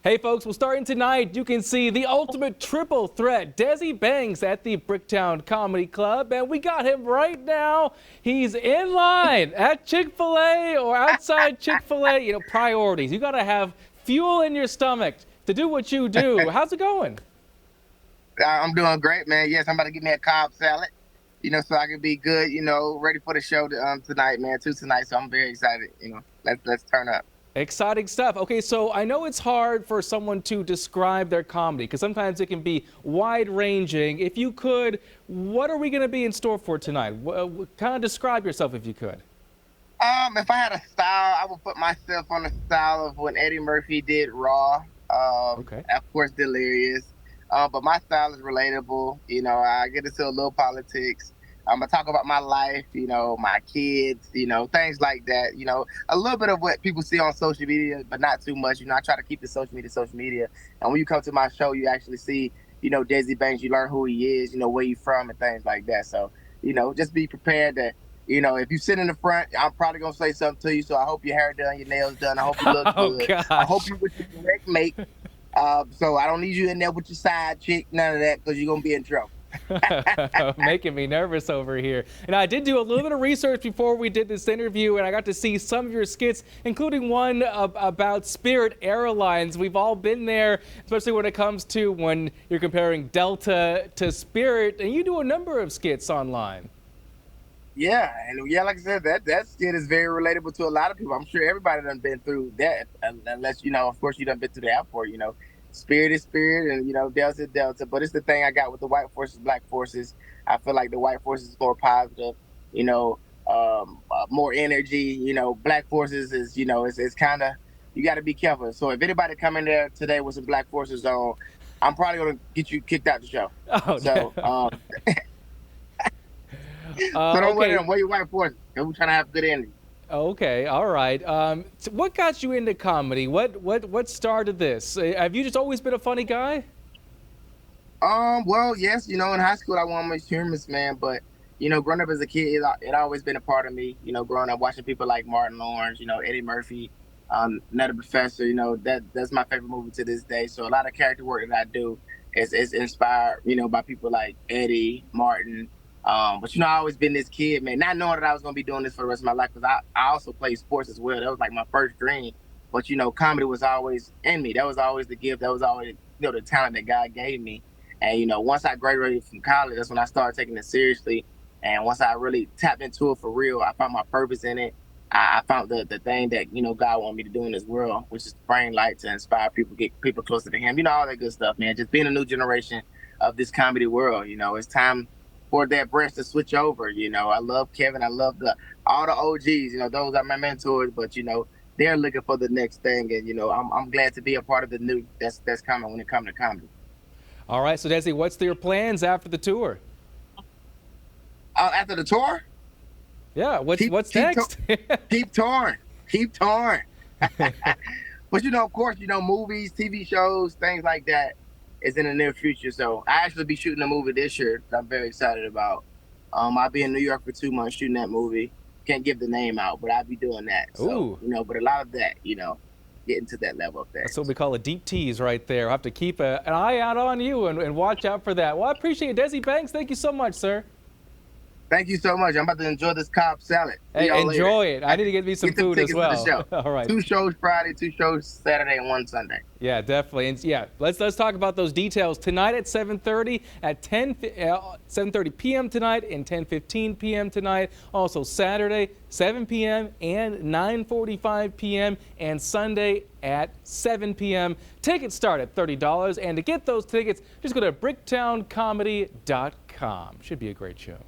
Hey folks, well starting tonight, you can see the ultimate triple threat, Desi Banks at the Bricktown Comedy Club, and we got him right now. He's in line at Chick-fil-A or outside Chick-fil-A. You know, priorities. You got to have fuel in your stomach to do what you do. How's it going? I'm doing great, man. Yes, I'm about to get me a Cobb salad, so I can be good, ready for the show tonight, man, tonight. So I'm very excited, Let's turn up. Exciting stuff. Okay, so I know it's hard for someone to describe their comedy because sometimes it can be wide-ranging. If you could, what are we going to be in store for tonight? Kind of describe yourself if you could. If I had a style, I would put myself on the style of when Eddie Murphy did Raw. Okay. Of course, Delirious. But my style is relatable. I get into a little politics. I'm gonna talk about my life, my kids, things like that. A little bit of what people see on social media, but not too much. I try to keep the social media. And when you come to my show, you actually see, Desi Banks. You learn who he is, where you from, and things like that. So, just be prepared that, if you sit in the front, I'm probably gonna say something to you. So I hope your hair done, your nails done. I hope you look Oh good. gosh. I hope you with your correct mate. So I don't need you in there with your side chick, none of that, because you're gonna be in trouble. Making me nervous over here. And I did do a little bit of research before we did this interview, and I got to see some of your skits, including one about Spirit Airlines. We've all been there, especially when it comes to when you're comparing Delta to Spirit, and you do a number of skits online. Yeah, and yeah, like I said, that skit is very relatable to a lot of people. I'm sure everybody done been through that, unless of course, you done been to the airport. Spirit is spirit, and Delta is Delta. But it's the thing I got with the white forces, black forces. I feel like the white forces is more positive, more energy. Black forces is it's kind of, you got to be careful. So if anybody come in there today with some black forces on, I'm probably gonna get you kicked out the show. Oh, So so don't okay. wear your white forces. We're trying to have good energy. Okay, all right. So what got you into comedy? What started this? Have you just always been a funny guy? Well, yes, in high school I wanted to be humorous, man, but growing up as a kid, it always been a part of me. Growing up watching people like Martin Lawrence, Eddie Murphy, Nutty Professor, that's my favorite movie to this day. So a lot of character work that I do is inspired, by people like Eddie, Martin. But I always been this kid, man, not knowing that I was gonna be doing this for the rest of my life, because I also played sports as well. That was like my first dream. But comedy was always in me. That was always the gift. That was always the talent that God gave me. And once I graduated from college, that's when I started taking it seriously. And once I really tapped into it for real, I found my purpose in it. I found the thing that God wanted me to do in this world, which is to bring light to inspire people, get people closer to Him. All that good stuff, man. Just being a new generation of this comedy world. It's time for that branch to switch over. I love Kevin. I love all the OGs. Those are my mentors. But they're looking for the next thing, and I'm glad to be a part of the new that's coming when it comes to comedy. All right, so Desi, what's your plans after the tour? After the tour, Yeah, what's next? keep touring, keep touring. But of course, movies, TV shows, things like that is in the near future. So I actually be shooting a movie this year that I'm very excited about. I'll be in New York for 2 months shooting that movie. Can't give the name out, but I'll be doing that. So Ooh. but a lot of that, getting to that level of things. That's what we call a deep tease right there. I'll have to keep an eye out on you and watch out for that. Well, I appreciate it. Desi Banks, thank you so much, sir. Thank you so much. I'm about to enjoy this Cobb salad. Hey, enjoy it. I need to get me some Get the food as tickets well. for the show. All right. 2 shows Friday, 2 shows Saturday, and 1 Sunday. Yeah, definitely. And yeah, let's talk about those details. Tonight at 7:30, at 7:30 p.m. tonight, and 10:15 p.m. tonight. Also Saturday, 7 p.m. and 9:45 p.m. and Sunday at 7 p.m. Tickets start at $30, and to get those tickets, just go to bricktowncomedy.com. Should be a great show.